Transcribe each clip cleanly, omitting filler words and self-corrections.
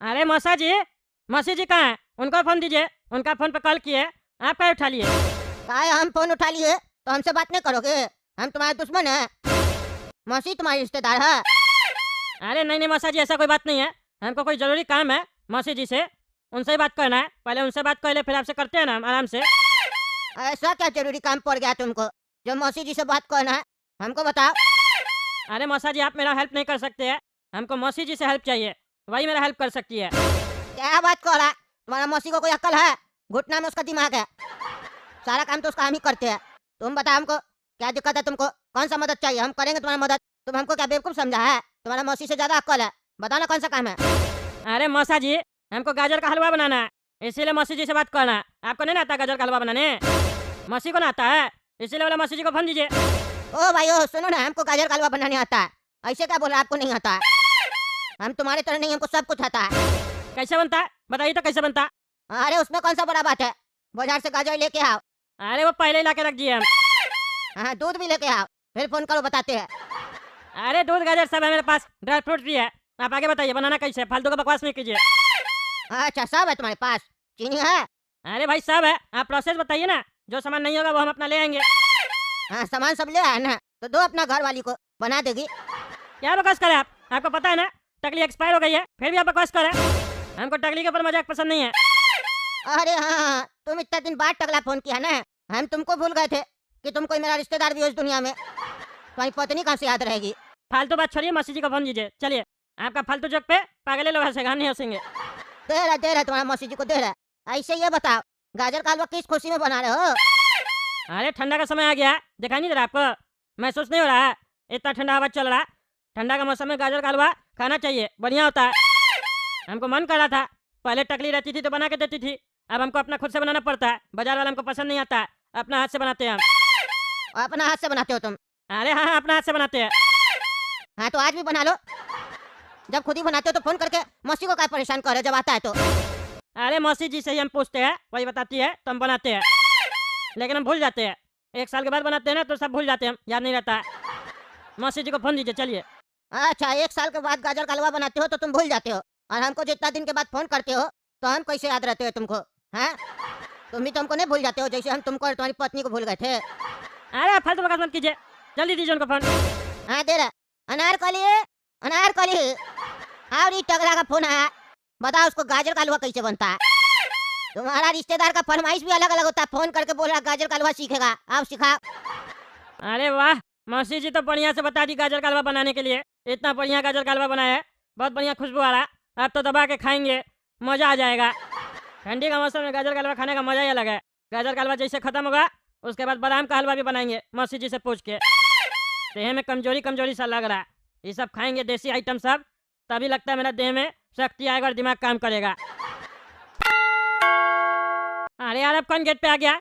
अरे मौसा जी कहाँ है? उनको फोन दीजिए, उनका फोन पे कॉल किए, आप क्या उठा लिए? काय हम फोन उठा लिए तो हमसे बात नहीं करोगे? हम तुम्हारे दुश्मन है? मौसी तुम्हारी रिश्तेदार है? अरे नहीं मौसा जी, ऐसा कोई बात नहीं है। हमको कोई जरूरी काम है मौसी जी से, उनसे ही बात करना है। पहले उनसे बात कर ले, फिर आपसे करते हैं ना हम आराम से। ऐसा क्या जरूरी काम पड़ गया तुमको जो मौसी जी से बात करना है? हमको बताओ। अरे मौसा जी, आप मेरा हेल्प नहीं कर सकते हैं, हमको मौसी जी से हेल्प चाहिए, वही मेरा हेल्प कर सकती है। क्या बात कर रहा है? तुम्हारा मौसी को कोई अक्ल है? घुटना में उसका दिमाग है, सारा काम तो उसका हम ही करते हैं। तुम बताओ हमको क्या दिक्कत है, तुमको कौन सा मदद चाहिए? हम करेंगे तुम्हारी मदद। तुम हमको क्या बेवकूफ समझा है? तुम्हारा मौसी से ज्यादा अक्ल है, बताओ ना कौन सा काम है। अरे मौसा जी, हमको गाजर का हलवा बनाना है, इसीलिए मौसी जी से बात करना है। आपको नहीं आता गाजर का हलवा बनाने? मौसी को ना आता है, इसीलिए बोला मौसी जी को फोन दीजिए। ओ भाई ओ सुनो ना, हमको गाजर का हलवा बनाने आता है, ऐसे क्या बोला आपको नहीं आता है? हम तुम्हारे तरह नहीं, हमको सब कुछ आता है। कैसे बनता है बताइए तो, कैसे बनता? अरे उसमें कौन सा बड़ा बात है, बाजार से गाजर लेके आओ। अरे वो पहले ही ला के रख दिए हम। हाँ दूध भी लेके आओ, फिर फोन करो बताते हैं। अरे दूध गाजर सब है मेरे पास, ड्राई फ्रूट भी है। आप आगे बताइए बनाना कैसे, फालतू का बकवास नहीं कीजिए। अच्छा सब है तुम्हारे पास? चीनी है? अरे भाई सब है, आप प्रोसेस बताइए ना, जो सामान नहीं होगा वो हम अपना ले आएंगे। हाँ सामान सब ले आया ना, तो दो अपना घर वाली को, बना देगी। क्या बकवास करे आप? आपको पता है ना टकली एक्सपायर हो गई है, फिर भी आप बकवास करे। हमको टकली के ऊपर मजाक पसंद नहीं है। अरे हाँ, तुम इतना दिन बाद टकला फोन किया ना, हम तुमको भूल गए थे कि तुम कोई मेरा रिश्तेदार भी हो इस दुनिया में। तुम्हारी पत्नी कहाँ से याद रहेगी? फालतू बात छोड़िए, मौसी जी को फोन दीजिए। चलिए, आपका फालतू जोक पे पागले लोग हंसेगा, हम नहीं हंसेंगे। दे रहा तुम्हारा मौसी जी को दे रहा। ऐसे ये बताओ, गाजर का हलवा किस खुशी में बना रहे हो? अरे ठंडा का समय आ गया, दिखाई नहीं दे रहा आपको? महसूस नहीं हो रहा है? इतना ठंडा हवा चल रहा है, ठंडा का मौसम में गाजर का हलवा खाना चाहिए, बढ़िया होता है। हमको मन कर रहा था, पहले टकली रहती थी तो बना के देती थी, अब हमको अपना खुद से बनाना पड़ता है। बाजार वाला हमको पसंद नहीं आता है, अपना हाथ से बनाते हैं हम। अपना हाथ से बनाते हो तुम? अरे हाँ, अपना हाथ से बनाते हैं। हाँ तो आज भी बना लो। जब खुद ही बनाते हो तो फोन करके मौसी को क्या परेशान कर रहे हो जब आता है तो? अरे मौसी जी से ही हम पूछते हैं, वही बताती है तो हम बनाते हैं, लेकिन हम भूल जाते हैं। 1 साल के बाद बनाते हैं ना तो सब भूल जाते हैं, हम याद नहीं रहता है। मौसी जी को फोन दीजिए, चलिए। अच्छा 1 साल के बाद गाजर का हलवा बनाते हो तो तुम भूल जाते हो, और हमको जितना दिन के बाद फोन करते हो तो हम कैसे याद रहते हो तुमको? हैं? तुम भी तो हमको नहीं भूल जाते हो जैसे हम तुमको और तुम्हारी पत्नी को भूल गए थे। अरे फालतू बकवास मत कीजिए, जल्दी दीजिए उनको फोन। हाँ दे रहा। अनारकली, अनारकली, और ये टगरा का फोन आया, बताओ उसको गाजर का हलवा कैसे बनता है? तुम्हारा रिश्तेदार का फरमाइश भी अलग अलग होता है, फोन करके बोल रहा गाजर का हलवा सीखेगा, आप सिखाओ। अरे वाह, मौसी जी तो बढ़िया से बता दी गाजर का हलवा बनाने के लिए। इतना बढ़िया गाजर का हलवा बनाया है, बहुत बढ़िया खुशबू आ रहा है। आप तो दबा के खाएंगे, मजा आ जाएगा। ठंडी का मौसम में गाजर का हलवा खाने का मजा ही अलग है। गाजर का हलवा जैसे खत्म होगा उसके बाद बादाम का हलवा भी बनाएंगे मौसी जी से पूछ के। देह में कमजोरी कमजोरी सा लग रहा है, ये सब खाएंगे देसी आइटम सब, तभी लगता है मेरा देह में शक्ति आएगा और दिमाग काम करेगा। अरे यार, अब कौन गेट पे आ गया?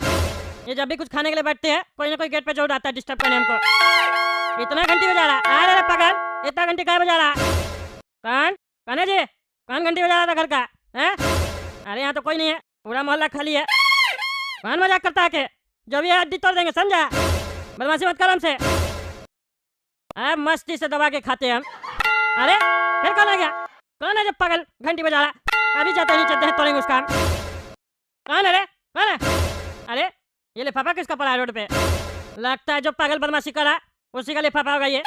ये जब भी कुछ खाने के लिए बैठते हैं कोई ना कोई गेट पे जरूर आता है डिस्टर्ब करने हमको। इतना घंटी बजा रहा है? अरे पागल, इतना घंटी क्या बजा रहा है? कौन है जी? कौन घंटी बजा रहा था घर का है? अरे यहाँ तो कोई नहीं है, पूरा मोहल्ला खाली है। कौन मजाक करता है के? जो भी है हड्डी तोड़ देंगे, समझा? बदमाशी मत कर हमसे। अब मस्ती से दबा के खाते हैं हम। अरे फिर कौन आ गया? कौन है जब पागल घंटी बजा रहा? अभी जाते नीचे देह तोड़ेंगे उसका। कौन है रे? कौन है? अरे ये लिफाफा किसका पड़ा है रोड पे? लगता है जो पागल बदमाशी करा उसी का लिफाफा होगा ये।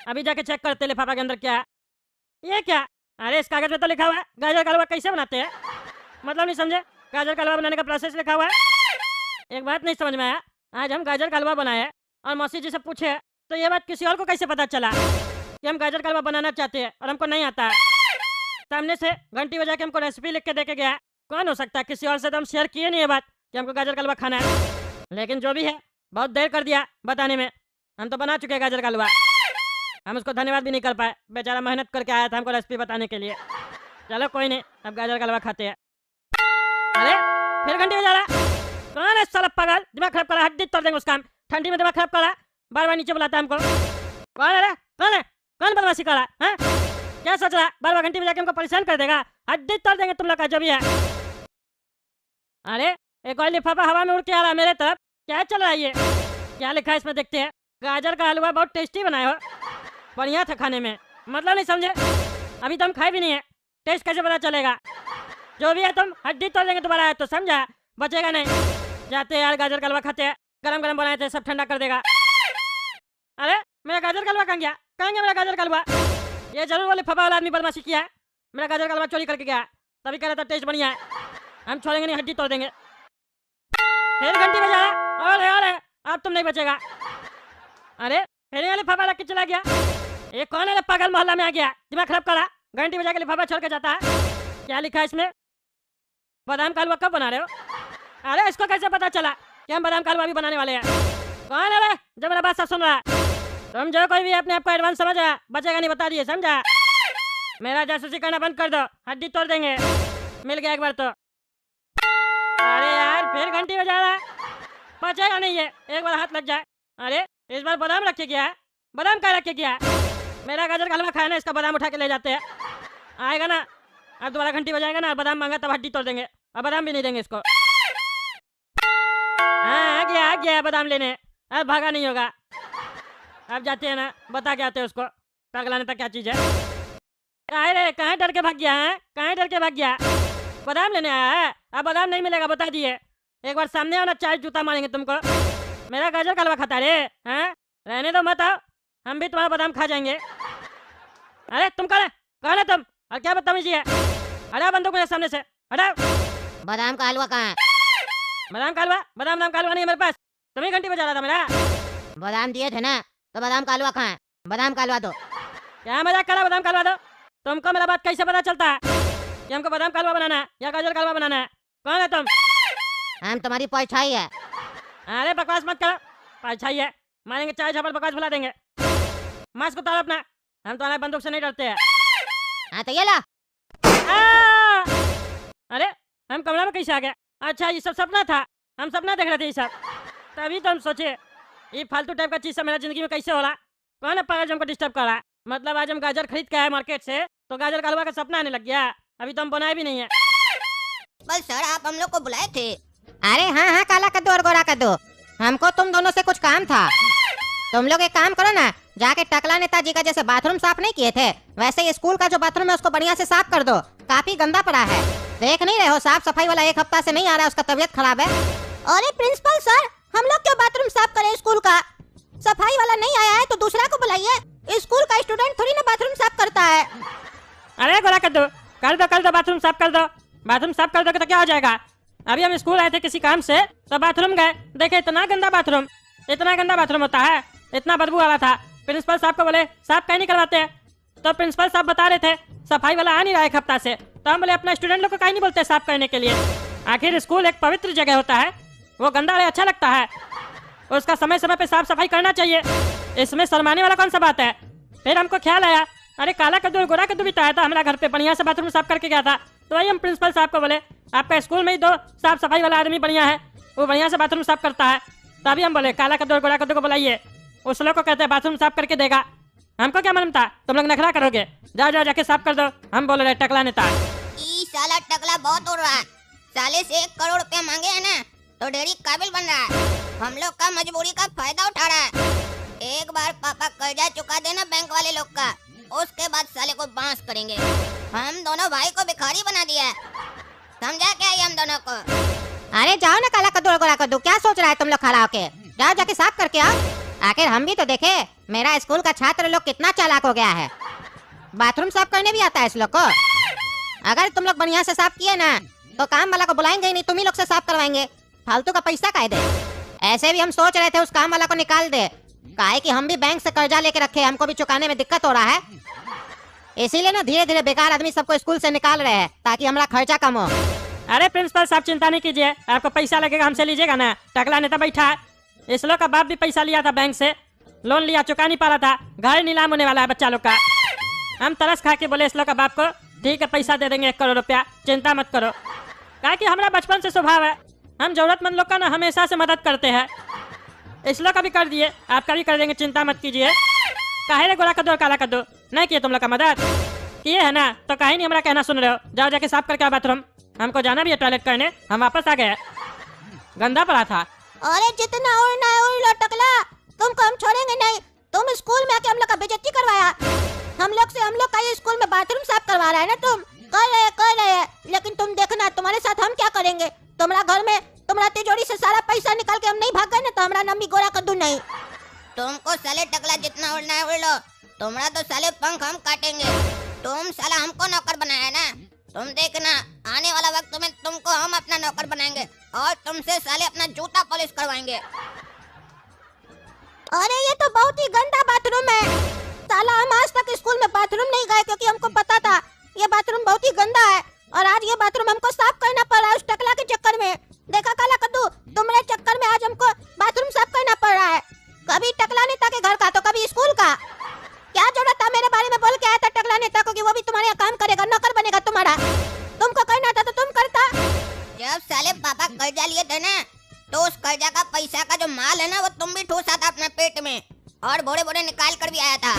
अभी जाके चेक करते लिफाफा के अंदर क्या है। ये क्या? अरे इस कागज में तो लिखा हुआ है गाजर का हलवा कैसे बनाते हैं, मतलब नहीं समझे? गाजर का हलवा बनाने का प्रोसेस लिखा हुआ है। एक बात नहीं समझ में आया, आज हम गाजर का हलवा बनाए और मौसी जी से पूछे तो ये बात किसी और को कैसे पता चला कि हम गाजर का हलवा बनाना चाहते हैं और हमको नहीं आता है? सामने से घंटी बजा के हमको रेसिपी लिख के दे के गया। कौन हो सकता है? किसी और से तो हम शेयर किए नहीं ये बात कि हमको गाजर का हलवा खाना है। लेकिन जो भी है, बहुत देर कर दिया बताने में। हम तो बना चुके हैं गाजर का हलवा, हम उसको धन्यवाद भी नहीं कर पाए। बेचारा मेहनत करके आया था हमको रेसिपी बताने के लिए। चलो कोई नहीं, अब गाजर का हलवा खाते हैं। अरे फिर घंटी बजा रहा? कौन है साला पागल, दिमाग खराब करा, हड्डी तोड़ देंगे उसका। ठंडी में दिमाग खराब करा, बार बार नीचे बुलाता है हमको। कौन है रे? कौन है? कौन बदमाशी कर रहा है? क्या सोच रहा है? बार बार घंटी बजा के हमको परेशान कर देगा, हड्डी तोड़ देंगे तुम लोग का जो भी है। अरे एक और लिफाफा हवा में उड़ के आ रहा है मेरे तरफ, क्या चल रहा है ये? क्या लिखा है इसमें देखते हैं। गाजर का हलवा बहुत टेस्टी बनाए हो, बढ़िया था खाने में, मतलब नहीं समझे? अभी तो हम खाए भी नहीं है, टेस्ट कैसे पता चलेगा? जो भी है तुम हड्डी तोड़ देंगे तुम्हारा है तो, समझा? बचेगा नहीं। जाते हैं यार, गाजर का हलवा खाते हैं, गरम गरम बनाए थे, सब ठंडा कर देगा। अरे मेरा गाजर का हलवा कहाँ गया? कहाँ गया मेरा गाजर का हलवा? ये जरूर वाले फबा वाला आदमी बदमाशी किया है, मेरा गाजर का हलवा चोरी करके गया, तभी कह रहा था टेस्ट बढ़िया है। हम छोड़ेंगे नहीं, हड्डी तोड़ देंगे। फिर घंटी बजा रहा, अरे अब तुम नहीं बचेगा। अरे फिर वाले फबा लग के चला गया। ये कौन है पागल, मोहल्ला में आ गया, दिमाग खराब करा। घंटी बजा के लिफाफा छोड़ के जाता है। क्या लिखा है इसमें? बादाम का हलवा कब बना रहे हो? अरे इसको कैसे पता चला कि हम बादाम का हलवा भी बनाने वाले हैं? कौन है रे जो मेरा बात सब सुन रहा है? तुम जो कोई भी अपने आप को एडवांस समझ रहा, बचेगा नहीं, बता दिए, समझा? मेरा जासूसी करना बंद कर दो, हड्डी तोड़ देंगे। मिल गया एक बार तो। अरे यार फिर घंटी बजा रहा है, बचेगा नहीं ये, एक बार हाथ लग जाए। अरे इस बार बादाम रख के गया है, बादाम क्या रख के गया है? मेरा गाजर का हलवा खाया ना, इसका बादाम उठा के ले जाते हैं। आएगा ना, अब दोबारा घंटी बजाएगा ना, बादाम मांगा तब हड्डी तोड़ देंगे, अब बादाम भी नहीं देंगे इसको। हाँ आ गया बादाम लेने, अब भागा नहीं होगा। अब जाते हैं ना, बता के आते हैं उसको पगलाने तक क्या चीज है। अरे कहाँ डर के भाग गया है? कहाँ डर के भाग गया? बादाम लेने आया है, अब बादाम नहीं मिलेगा, बता दिए। एक बार सामने आओ ना, 4 जूता मारेंगे तुमको। मेरा गाजर का हलवा खाता रे? हैं रहने दो, मत आओ, हम भी तुम्हारा बादाम खा जाएंगे। अरे तुम कौन है तुम, और क्या बदतमीजी है? हटाओ बंदूक मेरे सामने से, हटाओ। बादाम का हलवा कहाँ है? बादाम का हलवा? बादाम नाम का हलवा नहीं है मेरे पास, तुम्हें घंटी बजा रहा था मेरा। बादाम दिए थे ना, तो बादाम का हलवा कहाँ है? बादाम का हलवा दो। क्या मजाक करा? बादाम का हलवा दो? तुमको मेरा बात कैसे पता चलता है कि हमको बादाम का हलवा बनाना है या गाजर का हलवा बनाना है? कौन है तुम? हम तुम्हारी परछाई है। अरे बकवास मत करो, परछाई है, मारेंगे 4 झापड़, बकवास भुला देंगे। मास्क उतारो अपना, हम तुम्हारे बंदूक से नहीं डरते हैं। हाँ तो ये ला। अरे हम कमरा में कैसे आ गए? अच्छा ये सब सपना था, हम सपना देख रहे थे ये सब, तभी तो हम सोचे ये फालतू टाइप का चीज सब मेरा जिंदगी में कैसे हो रहा। कौन है पागल जो हमको डिस्टर्ब कर रहा है? मतलब आज हम गाजर खरीद के आए मार्केट से, तो गाजर का हलवा का सपना आने लग गया, अभी तो हम बनाए भी नहीं है। बस सर आप हम लोग को बुलाए थे। अरे हाँ काला कद्दू और गोरा कद्दू, हमको तुम दोनों से कुछ काम था। तुम लोग एक काम करो ना, जाके टकला नेताजी का जैसे बाथरूम साफ नहीं किए थे, वैसे ये स्कूल का जो बाथरूम है उसको बढ़िया से साफ कर दो, काफी गंदा पड़ा है। देख नहीं रहे हो, साफ सफाई वाला 1 हफ्ता से नहीं आ रहा है, उसका तबीयत खराब है। अरे प्रिंसिपल सर, हम लोग क्यों बाथरूम साफ करें? स्कूल का सफाई वाला नहीं आया है तो दूसरा को बुलाइए, स्कूल का स्टूडेंट थोड़ी ना बाथरूम साफ करता है। अरे गोरा कद्दू, कर दो बाथरूम साफ कर दो। बाथरूम साफ कर दोगे तो क्या हो जाएगा? अभी हम स्कूल आए थे किसी काम से, तो बाथरूम गए, देखे इतना गंदा बाथरूम, इतना गंदा बाथरूम होता है, इतना बदबू आ रहा था। प्रिंसिपल साहब को बोले साफ कहीं नहीं करवाते हैं, तो प्रिंसिपल साहब बता रहे थे सफाई वाला आ नहीं रहा 1 हफ्ता से, तो हम बोले अपना स्टूडेंट लोग को कहीं नहीं बोलते साफ करने के लिए। आखिर स्कूल एक पवित्र जगह होता है, वो गंदा रहे अच्छा लगता है, उसका समय समय पे साफ सफाई करना चाहिए, इसमें शर्माने वाला कौन सा बात है? फिर हमको ख्याल आया, अरे काला कद्दू और गोरा कद्दू भी तो आया था हमारा घर पे, बढ़िया से बाथरूम साफ करके गया था, तो वही हम प्रिंसिपल साहब को बोले आपका स्कूल में ही 2 साफ सफाई वाला आदमी बढ़िया है, वो बढ़िया से बाथरूम साफ करता है, तभी हम बोले काला कद्दू और गोरा कद्दू को बुलाइए, उस लोग को कहते हैं बाथरूम साफ करके देगा। हमको क्या मालूम था तुम लोग नखरा करोगे, जाओ जाके साफ कर दो, हम बोल रहे टकला नेता। साला टकला बहुत उड़ रहा है, साले से 1 करोड़ रुपया मांगे है ना, तो डेरी काबिल बन रहा है, हम लोग का मजबूरी का फायदा उठा रहा है। एक बार पापा कर्जा चुका देना बैंक वाले लोग का, उसके बाद साले को बांस करेंगे। हम दोनों भाई को भिखारी बना दिया है, समझा क्या ये हम दोनों को? अरे जाओ ना काला कद्दू और गोरा कद्दू, क्या सोच रहा है तुम लोग खड़ा होके? जाओ जाके साफ करके आओ। आखिर हम भी तो देखे मेरा स्कूल का छात्र लोग कितना चालाक हो गया है, बाथरूम साफ करने भी आता है इस लोग को। अगर तुम लोग बढ़िया से साफ किए ना, तो काम वाला को बुलाएंगे ही नहीं, तुम ही लोग से साफ करवाएंगे, फालतू का पैसा काहे दे। ऐसे भी हम सोच रहे थे उस काम वाला को निकाल दे, काहे कि हम भी बैंक से कर्जा लेके रखे, हमको भी चुकाने में दिक्कत हो रहा है, इसीलिए ना धीरे धीरे बेकार आदमी सबको स्कूल से निकाल रहे हैं ताकि हमारा खर्चा कम हो। अरे प्रिंसिपल साहब चिंता नहीं कीजिए, आपको पैसा लगेगा हमसे लीजिएगा ना, टकला नेता बैठा है, इस लोग का बाप भी पैसा लिया था बैंक से, लोन लिया चुका नहीं पा रहा था, घर नीलाम होने वाला है बच्चा लोग का। हम तरस खा के बोले इस लोग का बाप को ठीक है पैसा दे देंगे 1 करोड़ रुपया, चिंता मत करो, क्या कि हमारा बचपन से स्वभाव है, हम जरूरतमंद लोग का ना हमेशा से मदद करते हैं, इस लोग का भी कर दिए, आपका भी कर देंगे, चिंता मत कीजिए। काहे रे गोरा कद्दू और काला कद्दू, नहीं किए तुम लोग का मदद? किए है ना, तो काहे नहीं हमारा कहना सुन रहे हो? जाओ जाके साफ करके आओ बाथरूम, हमको जाना भी है टॉयलेट करने, हम वापस आ गए, गंदा पड़ा था। अरे जितना उड़ना है उड़ लो टकला, तुमको हम छोड़ेंगे नहीं, तुम स्कूल में आके हम लोग का बेइज्जती करवाया, हम लोग का ये स्कूल में बाथरूम साफ करवा रहा है ना तुम, कर रहे हैं, लेकिन तुम देखना तुम्हारे साथ हम क्या करेंगे। तुम्हारा घर में तुम्हारा तिजोरी से सारा पैसा निकाल के हम नहीं भाग गए ना तो हमारा नाम भी गोरा कद्दू नहीं। तुमको साले टकला जितना उड़ना है उड़ लो, तुम्हारा तो साले पंख हम काटेंगे। तुम साला हमको नौकर बनाया है ना, तुम देखना आने वाला वक्त में तुमको हम अपना नौकर बनाएंगे और तुमसे साले अपना जूता पॉलिश करवाएंगे। अरे ये तो बहुत ही गंदा बाथरूम है साला, हम आज तक स्कूल में बाथरूम नहीं गए क्योंकि हमको पता था ये बाथरूम बहुत ही गंदा है और आज ये बाथरूम हमको साफ करना पड़ रहा है उस टकला के चक्कर में। देखा काला कद्दू, तुम्हारे चक्कर में आज हमको बाथरूम साफ करना पड़ रहा है। कभी टकला नेता के घर का तो कभी स्कूल का। क्या जरूरत था मेरे बारे में बोल के आया था टकला नेता को कि वो भी तुम्हारे यहाँ काम करेगा, नौकर बनेगा तुम्हारा। तुमको करना था तो तुम करता। जब साले पापा कर्जा लिए थे ना तो उस कर्जा का पैसा का जो माल है ना वो तुम भी ठूसा था अपने पेट में और बोरे बोरे निकाल कर भी आया था।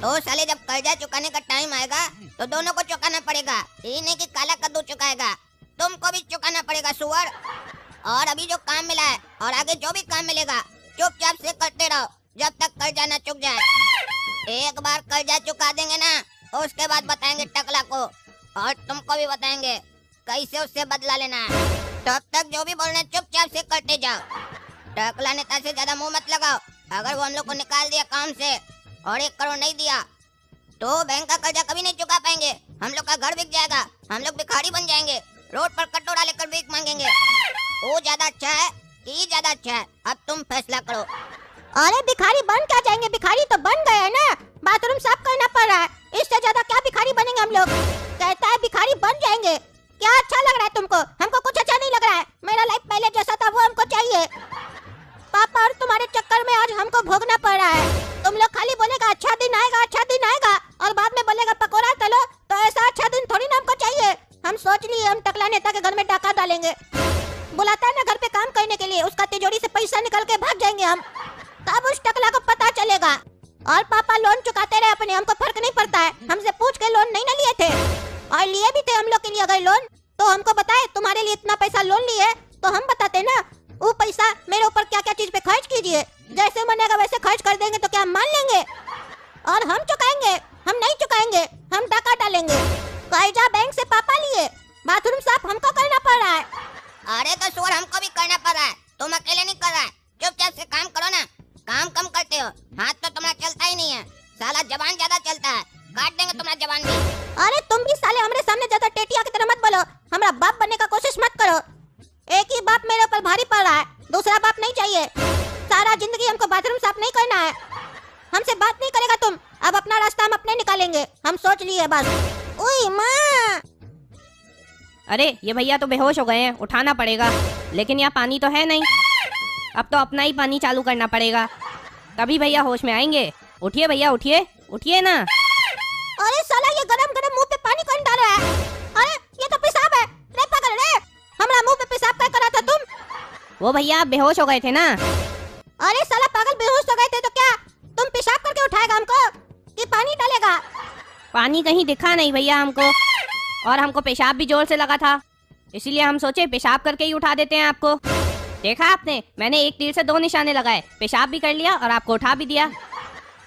तो साले जब कर्जा चुकाने का टाइम आएगा तो दोनों को चुकाना पड़ेगा, ये नहीं कि काला कद्दू चुकाएगा, तुमको भी चुकाना पड़ेगा सुअर। और अभी जो काम मिला है और आगे जो भी काम मिलेगा चुपचाप से करते रहो जब तक कर्जा न चुक जाए। एक बार कर्जा चुका देंगे ना उसके बाद बताएंगे टकला को और तुमको भी बताएंगे कैसे उससे बदला लेना है। तब तक जो भी बोलना चुपचाप से करते जाओ। टकला नेता से ज्यादा मुंह मत लगाओ। अगर वो हम लोग को निकाल दिया काम से और 1 करोड़ नहीं दिया तो बैंक का कर्जा कभी नहीं चुका पाएंगे, हम लोग का घर बिक जाएगा, हम लोग भिखारी बन जाएंगे, रोड पर कटोरा लेकर भीख मांगेंगे। वो ज्यादा अच्छा है कि ज्यादा अच्छा है, अब तुम फैसला करो। अरे भिखारी बन क्या जाएंगे, भिखारी तो बन गए हैं ना, बाथरूम साफ करना पड़ रहा है, इससे ज्यादा क्या भिखारी बनेंगे हम लोग। कहता है भिखारी बन जाएंगे, क्या अच्छा लग रहा है तुमको? हमको कुछ अच्छा नहीं लग रहा है, मेरा लाइफ पहले जैसा था वो हमको चाहिए। पापा और तुम्हारे चक्कर में आज हमको भोगना पड़ रहा है। तुम लोग खाली बोलेगा अच्छा दिन आएगा अच्छा दिन आएगा और बाद में बोलेगा पकौड़ा तलो, तो ऐसा अच्छा दिन थोड़ी ना हमको चाहिए। हम सोच लिए हम टकला नेता के घर में डाका डालेंगे, बुलाता है ना घर पे काम करने के लिए, उसका तिजोरी से पैसा निकल के भाग जाएंगे हम, तब उस टकला को पता चलेगा। और पापा लोन चुकाते रहे अपने, हमको फर्क नहीं पड़ता है, हमसे पूछ के लोन नहीं ना लिए थे और लिए भी थे हम लोग के लिए अगर लोन तो हमको बताए तुम्हारे लिए इतना पैसा लोन लिए तो हम बताते ना वो पैसा मेरे ऊपर क्या क्या चीज पे खर्च कीजिए, जैसे मनेगा वैसे खर्च कर देंगे तो क्या हम मान लेंगे? और हम चुकाएंगे? हम नहीं चुकाएंगे, हम डाका डालेंगे। कर्जा बैंक से पापा लिए, बाथरूम साफ हमको करना पड़ रहा है। अरे तो सुअर हमको भी करना पड़ रहा है, तुम अकेले नहीं कर रहा है, चुपचाप से काम करो ना। काम कम करते हो, हाथ तो तुम्हारा चलता ही नहीं है, साला जबान ज्यादा चलता है, काट देंगे तुम्हारा जबान भी। अरे तुम भी साले हमारे सामने ज्यादा टेटिया की तरह मत बोलो, हमारा बाप बनने का कोशिश मत करो। एक ही बाप मेरे ऊपर भारी पड़ रहा है, दूसरा बाप नहीं चाहिए। सारा जिंदगी हमको बाथरूम साफ नहीं करना है, हमसे बात नहीं करेगा तुम, अब अपना रास्ता हम अपने निकालेंगे, हम सोच लिए बस। ओए माँ! अरे ये भैया तो बेहोश हो गए हैं, उठाना पड़ेगा, लेकिन यहाँ पानी तो है नहीं, अब तो अपना ही पानी चालू करना पड़ेगा, तभी भैया होश में आएंगे। उठिए भैया उठिए, उठिए ना। अरे साला ये गरम गरम मुंह पे पानी कौन डाल रहा है? अरे ये तो पेशाब है, रे पागल रे, हमारा मुंह पे पेशाब क्या कर रहा था तुम? वो भैया आप बेहोश हो गए थे ना। अरे साला पागल, बेहोश हो गए थे तो क्या तुम पेशाब करके उठाएगा हमको कि पानी डालेगा? पानी कहीं दिखा नहीं भैया हमको, और हमको पेशाब भी जोर से लगा था, इसीलिए हम सोचे पेशाब करके ही उठा देते हैं आपको। देखा आपने, मैंने एक तीर से 2 निशाने लगाए, पेशाब भी कर लिया और आपको उठा भी दिया।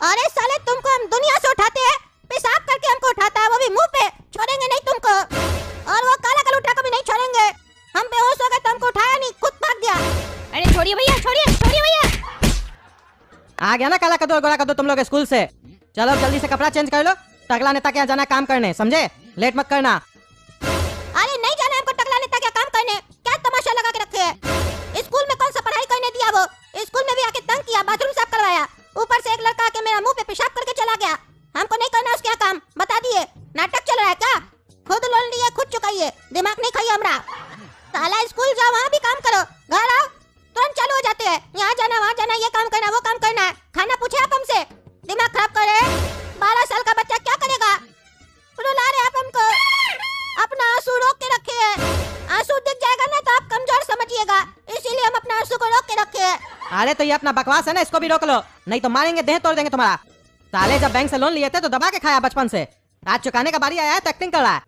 अरे साले तुमको हम दुनिया से उठाते हैं, पेशाब करके हमको उठाता है, वो भी मुंह पे, छोड़ेंगे नहीं तुमको। और वो काला कलूटा को भी नहीं छोड़ेंगे, हम बेहोश हो गए तो हमको उठाया नहीं, खुद भाग गया। अरे छोड़िए भैया, छोड़िए छोड़िए भैया। आ गया ना काला कद्दू और गोरा कद्दू तुम लोग स्कूल से, चलो जल्दी से कपड़ा चेंज कर लो, टकला नेता के यहाँ जाना काम करने, समझे? लेट मत करना। अरे नहीं जाना हमको टकला नेता के काम करने, क्या तमाशा लगा के रखे है? स्कूल में कौन सा पढ़ाई करने दिया वो? स्कूल में भी आके तंग किया, बाथरूम साफ करवाया, ऊपर से एक लड़का आके मेरा मुंह पे पेशाब करके चला गया। हमको नहीं करना उसके यहाँ काम, बता दिए। नाटक चल रहा है क्या? खुद लोन लिए खुद चुकाइए, दिमाग नहीं खाइए हमरा। साला स्कूल जाओ, वहाँ भी काम करो, घर आओ तुरंत चालू हो जाते हैं, यहाँ जाना वहाँ जाना, ये काम करना वो काम करना है, खाना पूछे आप हमसे? दिमाग खराब कर रहे हैं, 12 साल का बच्चा क्या करेगा? रुला रहे आप हमको, अपना आंसू रोक के रखे हैं, आंसू दिख जाएगा ना तो आप कमजोर समझिएगा, इसीलिए हम अपना आंसू को रोक के रखे हैं। अरे तो ये अपना बकवास है ना, इसको भी रोक लो, नहीं तो मारेंगे, देह तोड़ देंगे तुम्हारा। साले जब बैंक से लोन लिए थे तो दबा के खाया बचपन से, आज चुकाने का बारी आया है तो एक्टिंग कर रहा है।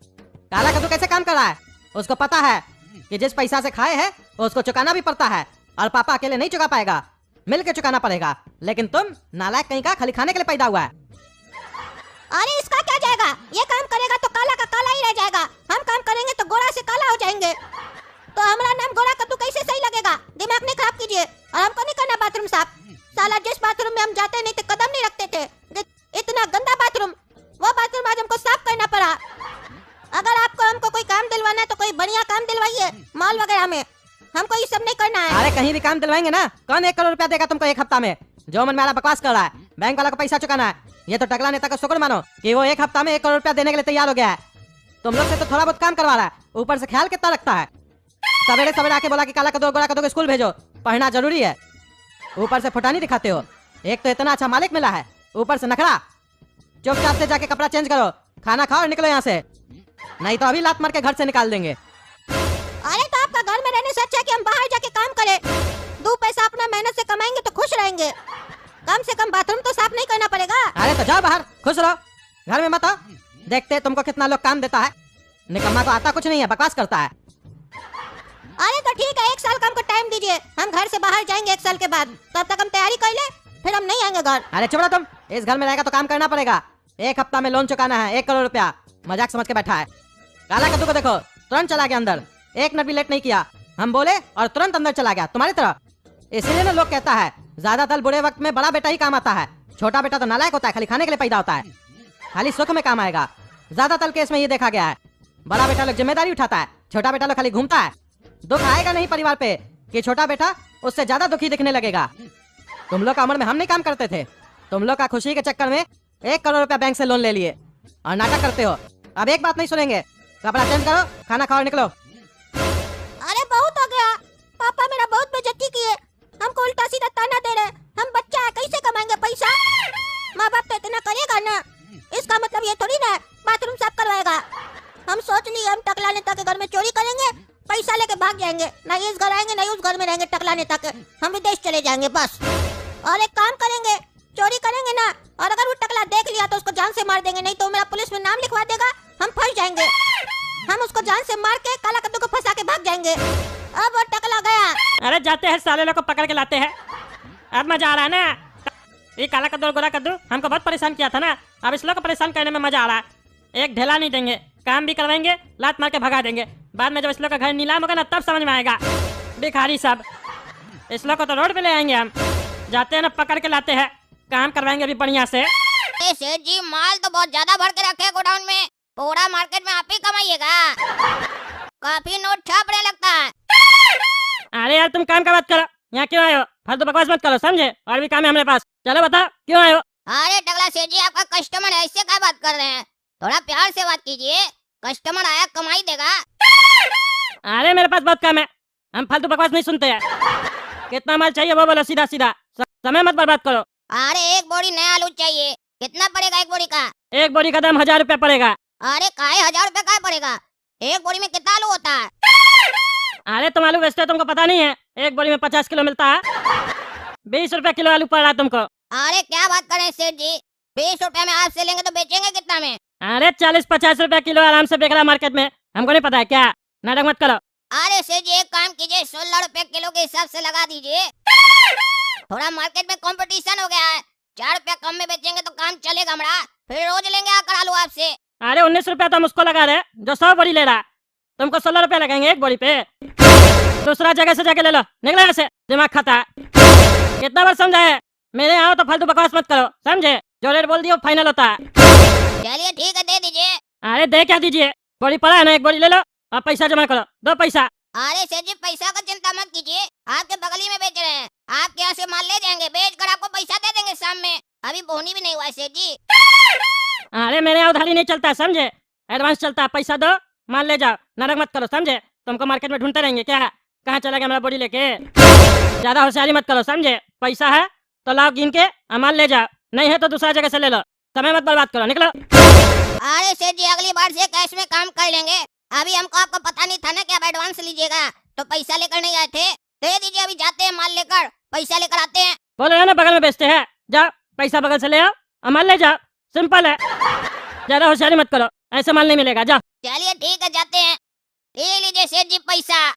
काला कद्दू कैसे काम कर रहा है? उसको पता है कि जिस पैसा से खाए है उसको चुकाना भी पड़ता है, और पापा अकेले नहीं चुका पाएगा, मिल के चुकाना पड़ेगा। लेकिन तुम नालायक कहीं का खाली खाने के लिए पैदा हुआ है। अरे इसका क्या जाएगा, ये काम करेगा तो काला का काला ही रह जाएगा, हम काम करेंगे तो गोरा से काला हो जाएंगे। तो हमारा नाम गोरा कद्दू कैसे सही लगेगा? दिमाग नहीं खराब कीजिए। और हमको नहीं करना बाथरूम साफ। साला जिस बाथरूम में हम जाते नहीं थे, कदम नहीं रखते थे, इतना गंदा बाथरूम, वो बाथरूम आज हमको साफ करना पड़ा। अगर आपको हमको कोई काम दिलवाना है तो कोई बढ़िया काम दिलवाइए मॉल वगैरह में, हमको ये सब नहीं करना है। अरे कहीं भी काम दिलवाएंगे ना, कौन 1 करोड़ रुपया देगा तुमको 1 हफ्ता में? जो मन में आ रहा बकवास कर रहा है। बैंक वाला को पैसा चुकाना है। ये तो टकला नेता का शुक्र मानो कि वो 1 हफ्ता में 1 करोड़ रुपया देने के लिए तैयार हो गया है। तुम लोग से तो थोड़ा बहुत काम करवा रहा है, ऊपर से ख्याल कितना रखता है। सवेरे सवेरे आके बोला कि काला कदो गोरा कदो को स्कूल भेजो, पढ़ना जरूरी है। ऊपर से फुटानी दिखाते हो। एक तो इतना अच्छा मालिक मिला है, ऊपर से नखरा। चुपचाप से जाके कपड़ा चेंज करो, खाना खाओ और निकलो यहाँ से, नहीं तो अभी लात मार के घर से निकाल देंगे। अरे तो आपका घर में रहने से अच्छा है कि हम बाहर जाके काम करें। 2 पैसा अपना मेहनत से कमाएंगे तो खुश रहेंगे। कम से कम बाथरूम तो साफ नहीं करना पड़ेगा। अरे तो जाओ बाहर, खुश रहो, घर में मत आओ। देखते तुमको कितना लोग काम देता है। निकम्मा तो आता कुछ नहीं है, बकवास करता है। अरे तो ठीक है, 1 साल का हमको टाइम दीजिए, हम घर से बाहर जाएंगे 1 साल के बाद। तब तक हम तैयारी कर ले, फिर हम नहीं आएंगे घर। अरे चुप रहो तुम, इस घर में रहेगा तो काम करना पड़ेगा। 1 हफ्ता में लोन चुकाना है 1 करोड़ रुपया, मजाक समझ के बैठा है। काला कद्दू को देखो, तुरंत चला गया अंदर, 1 मिनट भी लेट नहीं किया। हम बोले और तुरंत अंदर चला गया, तुम्हारी तरह। इसीलिए ना लोग कहता है ज्यादातर बुरे वक्त में बड़ा बेटा ही काम आता है। छोटा बेटा तो नालायक होता है, खाली खाने के लिए पैदा होता है, खाली सुख में काम आएगा। ज्यादातर केस में ये देखा गया है, बड़ा बेटा लोग जिम्मेदारी उठाता है, छोटा बेटा लोग खाली घूमता है। दुख आएगा नहीं परिवार पे कि छोटा बेटा उससे ज्यादा दुखी दिखने लगेगा। तुम लोग का उम्र में हम नहीं काम करते थे, तुम लोग का खुशी के चक्कर में 1 करोड़ रुपया बैंक से लोन ले लिए और नाटक करते हो। अब एक बात नहीं सुनेंगे, कपड़ा चेंज करो, खाना खाओ और निकलो। अरे बहुत हो गया, पापा मेरा बहुत बेइज्जती किए, हमको उल्टा सीधा ताना दे रहे। हम बच्चा है, कैसे कमाएंगे पैसा? माँ बाप तो इतना करेगा ना, इसका मतलब ये थोड़ी ना बाथरूम साफ करवाएगा। हम सोच लिए हम टकला नेता के घर में चोरी करेंगे, पैसा लेके भाग जाएंगे, ना इस घर आएंगे ना उस घर में रहेंगे टकला नेता के, हम विदेश चले जाएंगे बस। और एक काम करेंगे, चोरी करेंगे ना, और अगर वो टकला देख लिया तो उसको जान से मार देंगे, नहीं तो मेरा पुलिस में नाम लिखवा देगा, हम फंस जाएंगे। हम उसको जान से मार के काला कद्दू को फंसा के भाग जाएंगे। अब वो टकला गया। अरे जाते हैं साले लोग को पकड़ के लाते हैं, अब मजा आ रहा है ना। ये काला कद्दू और गोरा कद्दू हमको बहुत परेशान किया था ना, अब इस लोग को परेशान करने में मजा आ रहा है। एक ढेला नहीं देंगे, काम भी करवाएंगे, लात मार के भगा देंगे। बाद में जब इस लोग का घर नीलाम होगा ना, तब समझ में आएगा। भिखारी सब, इस लोग को तो रोड पे ले आएंगे हम। जाते हैं ना, पकड़ के लाते हैं, काम करवाएंगे अभी बढ़िया से। सेठ जी, माल तो बहुत ज्यादा भर के रखे गोडाउन में, पूरा मार्केट में आप ही कमाइएगा। काफी नोट छापने लगता है। अरे यार तुम काम का बात करो, यहाँ क्यों आए हो? फालतू बकवास मत करो, समझे? और भी काम है हमारे पास, चलो बताओ क्यों आए हो? अरे टकला सेठ जी, आपका कस्टमर है, इससे क्या बात कर रहे हैं? थोड़ा प्यार से बात कीजिए, कस्टमर आया कमाई देगा। अरे मेरे पास बहुत काम है, हम फालतू बकवास नहीं सुनते हैं। कितना माल चाहिए वो बोलो, सीधा सीधा, समय मत बर्बाद करो। अरे 1 बोरी नया आलू चाहिए, कितना पड़ेगा 1 बोरी का? 1 बोरी का दाम 1000 रुपया पड़ेगा। अरे काहे 1000 रुपए का पड़ेगा? 1 बोरी में कितना आलू होता है? अरे तुम आलू बेचते हो, तुमको पता नहीं है? 1 बोरी में 50 किलो मिलता है, 20 रुपया किलो आलू पड़ रहा है तुमको। अरे क्या बात कर रहे हैं सेठ जी, 20 रुपए में आपसे लेंगे तो बेचेंगे कितना में? अरे 40-50 रुपया किलो आराम से बिक रहा मार्केट में, हमको नहीं पता है क्या? नाटक मत करो। अरे सेठ जी, एक काम कीजिए, 16 रुपए किलो के हिसाब से लगा दीजिए। थोड़ा मार्केट में कंपटीशन हो गया है, 4 रुपया कम में बेचेंगे तो काम चलेगा हमारा, फिर रोज लेंगे आकर आलू आपसे। अरे 19 रुपया तो हम उसको लगा रहे जो 100 बोरी ले रहा, तुमको 16 रुपया लगेंगे 1 बोरी पे। दूसरा जगह से जाके ले लो, निकलो यहाँ से, दिमाग खाता है। कितना बार समझाए, मेरे आओ तो फालतू बकवास मत करो, समझे? जो रेट बोल दियो फाइनल होता है। चलिए ठीक है, दे दीजिए। अरे दे क्या दीजिए, बोरी पड़ा है ना, 1 बोरी ले लो और पैसा जमा करो, 2 पैसा। अरे सेठ जी, पैसा का चिंता मत कीजिए, आपके बगली में बेच रहे हैं, आपके यहाँ से माल ले जाएंगे, बेच कर आपको पैसा दे देंगे शाम में। अभी बोनी भी नहीं हुआ है सेठ जी। अरे मेरे यहाँ उधारी नहीं चलता है, समझे? एडवांस चलता है, पैसा दो माल ले जाओ, नाटक मत करो, समझे? तुमको मार्केट में ढूंढते रहेंगे क्या? कहाँ चला गया मेरा बोरी लेके? ज्यादा होशियारी मत करो, समझे? पैसा है तो लाओ गिन के, माल ले जाओ, नहीं है तो दूसरा जगह से ले लो, समय मत बर्बाद करो, निकलो। अरे सेठ जी, अगली बार से कैश में काम कर लेंगे। अभी हमको आपको पता नहीं था ना कि आप एडवांस लीजिएगा, तो पैसा लेकर नहीं आए थे। दे दीजिए, अभी जाते हैं माल लेकर, पैसा लेकर आते हैं। बोलो ना बगल में बेचते हैं, जाओ पैसा बगल से ले आओ और माल ले जाओ, सिंपल है। ज्यादा होशियारी मत करो, ऐसे माल नहीं मिलेगा, जाओ। चलिए ठीक है, जाते हैं। ये लीजिए सेठ जी पैसा।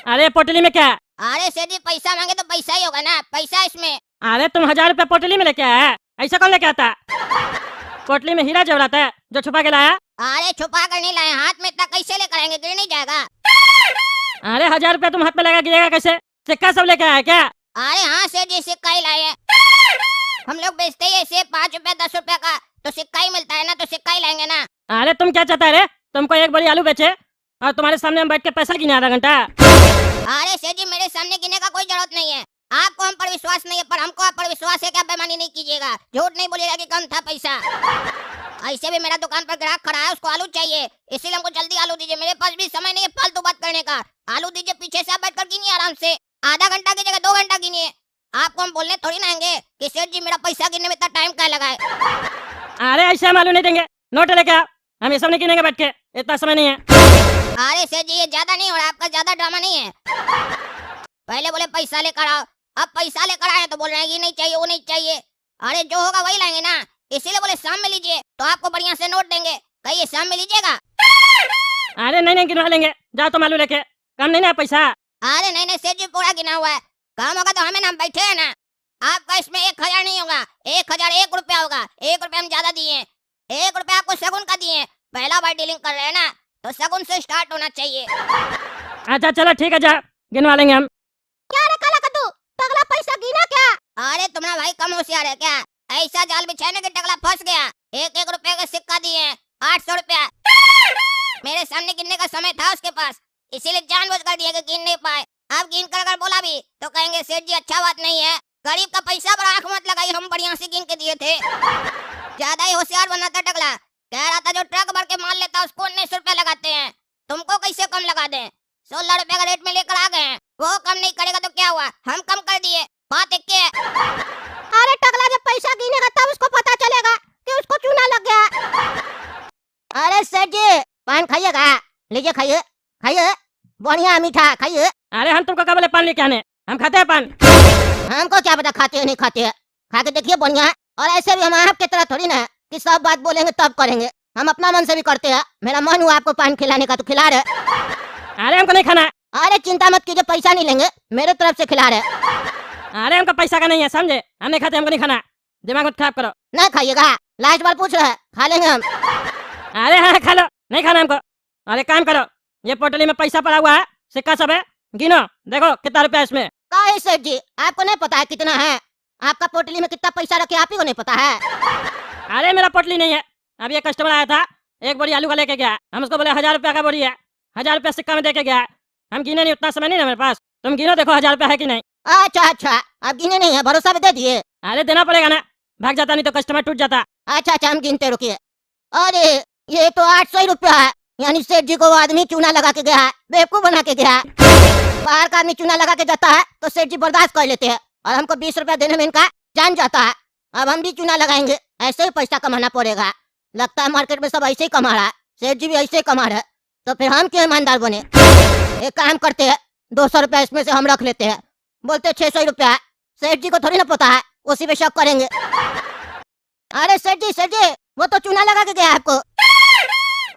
अरे पोटली में क्या है? अरे सेठ जी, पैसा मांगे तो पैसा ही होगा ना, पैसा इसमें। अरे तुम 1000 रुपया पोटली में लेके आया है, ऐसा कौन लेके आता? पोटली में हीरा जवरात है जो छुपा के लाया? अरे छुपा कर नहीं लाए, हाथ में इतना कैसे लेकर आएंगे, गिर नहीं जाएगा? अरे 1000 रुपया तुम हाथ में लगा गिरेगा कैसे? सिक्का सब लेके आया क्या? अरे हाँ सेठ जी, सिक्का ही लाए हैं। हम लोग बेचते ही ऐसे 5 रुपया 10 रुपया का, तो सिक्का ही मिलता है ना, तो सिक्का ही लाएंगे ना। अरे तुम क्या चाहता है रे? तुमको एक बड़ी आलू बेचे और तुम्हारे सामने हम बैठ के पैसा गिने आधा घंटा? अरे सेठ जी, मेरे सामने गिनने का कोई जरूरत नहीं है। आपको हम पर विश्वास नहीं है, पर हमको आप पर विश्वास है कि आप बेईमानी नहीं कीजिएगा, झूठ नहीं बोलिएगा कि कम था पैसा। ऐसे भी मेरा दुकान पर ग्राहक खड़ा है, उसको आलू चाहिए, इसीलिए हमको जल्दी आलू दीजिए। मेरे पास भी समय नहीं है फालतू बात करने का। आलू दीजिए, पीछे से आप बैठकर गिनिए आराम से, आधा घंटा की जगह 2 घंटा गिनिए। आपको हम बोलने थोड़ी ना आएंगे कि सेठ जी मेरा पैसा गिनने में इतना टाइम क्या लगाए। अरे ऐसे हम आलू नहीं देंगे, नोट लेके आओ, हम ये सब नहीं गिनेंगे बैठ के, इतना समय नहीं है। अरे सेठ जी, ये ज्यादा नहीं हो रहा, आपका ज्यादा ड्रामा नहीं है। पहले बोले पैसा लेकर आओ, अब पैसा लेकर आए तो बोल रहे हैं ये नहीं चाहिए वो नहीं चाहिए। अरे जो होगा वही लाएंगे ना, इसीलिए बोले शाम में लीजिए, तो आपको बढ़िया से नोट देंगे। कहिए शाम में लीजिएगा। अरे नहीं गिनवा लेंगे, जाओ तुम आलू लेके, कम नहीं ना पैसा। अरे नहीं सेठ जी, पूरा गिना हुआ है, काम होगा तो हमें ना, हम बैठे हैं ना। आपका इसमें 1000 नहीं होगा, 1000 1 रुपया होगा। 1 रुपया हम ज्यादा दिए, 1 रुपया आपको शगुन का दिए। पहला बार डीलिंग कर रहे हैं ना, तो शगुन से स्टार्ट होना चाहिए। अच्छा चलो ठीक है, जा गिनवा लेंगे हम। क्या रे काला कद्दू, टगला पैसा गिना क्या? अरे तुम्हारा भाई कम होशियार है क्या? ऐसा जाल बिछाने के टगला फंस गया। 1-1 रुपए का सिक्का दिए, 800 रुपया। मेरे सामने गिनने का समय था उसके पास, इसीलिए जानबूझ कर दिया कि गिन नहीं पाए। अब गिन कर अगर बोला भी तो कहेंगे सेठ जी अच्छा बात नहीं है, गरीब का पैसा पर आंख मत लगाई, हम बढ़िया से गिन के दिए थे। ज्यादा ही होशियार बना था टगला, कह रहा था जो ट्रक भर के माल लेता उसको 19 रुपया लगाते हैं, तुमको कैसे कम लगा दें? 16 रुपए का रेट में लेकर आ गए हैं, वो कम नहीं करेगा तो क्या हुआ, हम कम कर दिए, बात एक है। अरे टगला जब पैसा गिनेगा तब उसको पता चलेगा कि उसको चूना लग गया। अरे सेठ जी पान खाइएगा, लीजिए खाइए खाइए, बढ़िया मीठा खाइए। अरे हम तुमको कब बोले पान लेके आने, हम खाते हैं पान। हमको क्या पता खाते हैं नहीं खाते हैं, खा के देखिए बढ़िया है। और ऐसे भी हम आपके तरह थोड़ी ना है कि सब बात बोलेंगे तब करेंगे, हम अपना मन से भी करते हैं। मेरा मन हुआ आपको पान खिलाने का तो खिला रहे। अरे हमको नहीं खाना। अरे चिंता मत कीजिए, पैसा नहीं लेंगे, मेरे तरफ से खिला रहे। अरे हमको पैसा का नहीं है, समझे? हम नहीं खाते, हमको नहीं खाना, दिमाग मत खराब करो। नहीं खाइएगा, लास्ट बार पूछ रहे हैं, खा लेंगे हम। अरे हाँ खा लो, नहीं खाना हमको। अरे काम करो, ये पोटली में पैसा पड़ा हुआ है, सिक्का सब है, गिनो देखो कितना रुपया इसमें। काहे सेठ जी, आपको नहीं पता है कितना है? आपका पोटली में कितना पैसा रखे आप ही को नहीं पता है? अरे मेरा पोटली नहीं है, अब ये कस्टमर आया था, एक बोरी आलू का लेके गया, हम उसको बोले 1000 रुपया का बोरी है, 1000 रुपया सिक्का में देके गया। हम गिने नहीं, उतना समय नहीं ना मेरे पास, तुम गिनो देखो 1000 रुपया है कि नहीं। अच्छा अच्छा, आप गिने नहीं है, भरोसा भी दे दिए। अरे देना पड़ेगा ना, भाग जाता नहीं तो कस्टमर टूट जाता। अच्छा अच्छा, हम गिनते रुकिए। अरे ये तो 800 रुपया है, यानी सेठ जी को वो आदमी चूना लगा के गया है, बेवकूफ बना के गया है। बाहर का आदमी चूना लगा के जाता है तो सेठ जी बर्दाश्त कर लेते हैं, और हमको 20 रुपया देने में इनका जान जाता है। अब हम भी चूना लगाएंगे, ऐसे ही पैसा कमाना पड़ेगा। लगता है मार्केट में सब ऐसे ही कमा रहा है, सेठ जी भी ऐसे ही कमा रहे हैं, तो फिर हम क्यों ईमानदार बने? एक काम करते हैं, 200 रुपया इसमें से हम रख लेते हैं, बोलते 600 रुपया है, सेठ जी को थोड़ी ना पता है, उसी पे शक करेंगे। अरे सेठ जी वो तो चूना लगा के गया है आपको।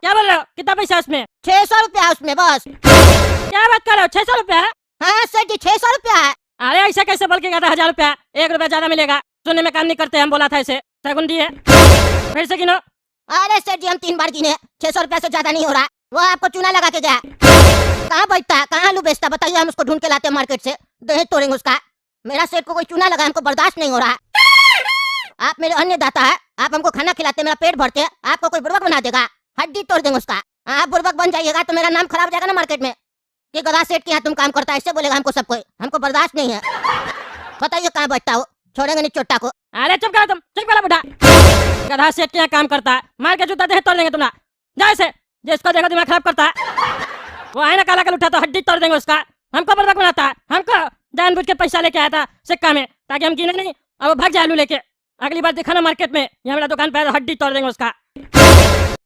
क्या बोल रहे हो, कितना पैसा उसमें? 600 रुपया उसमें बस। क्या बात कर रहे हो, 600 रुपया है? हाँ सेठ जी 600 रुपया है। अरे ऐसा कैसे बोल के गया था 1000 रुपया, 1 रुपया ज्यादा मिलेगा, सुनने में काम नहीं करते, हम बोला था ऐसे, सगुन दिए, फिर से गिनो। अरे सेठ जी हम 3 बार गिने, 600 रुपया से ज्यादा नहीं हो रहा, वो आपको चूना लगा के गया। कहाँ बैठता है, कहाँ आलू बेचता, बताइए, हम उसको ढूंढ के लाते मार्केट से, दहेज तोड़ेंगे उसका। मेरा सेठ को कोई चूना लगा, हमको बर्दाश्त नहीं हो रहा। आप मेरे अन्नदाता है, आप हमको खाना खिलाते, मेरा पेट भरते हैं, आपको कोई बुर्बक बना देगा, हड्डी तोड़ देंगे उसका। आप बुर्बक बन जाइएगा तो मेरा नाम खराब हो जाएगा ना मार्केट में, कि गधा सेठ के यहाँ तुम काम करता है, ऐसे बोलेगा हमको सब कोई, हमको बर्दाश्त नहीं है। बताइए कहाँ बैठता हो, छोड़ेंगे नहीं चोटा को। अरे चुप करो तुम, चुप करो बुढ़ा, गधा सेठ के यहाँ काम करता है, मार के जूता दे तोड़ देंगे तुम्हारा। जाओ ऐसे, जिसको देखो दिमाग खराब करता है, वो आए ना काला कल उठा तो हड्डी तोड़ देंगे उसका। हमको बर्बाद बनाता है, हमको जानबूझ के पैसा लेके आया था सिक्का में, ताकि हम गिने नहीं, अब वो भाग जाए आलू लेके। अगली बार दिखाना मार्केट में, यहाँ मेरा दुकान पे हड्डी तोड़ देंगे उसका।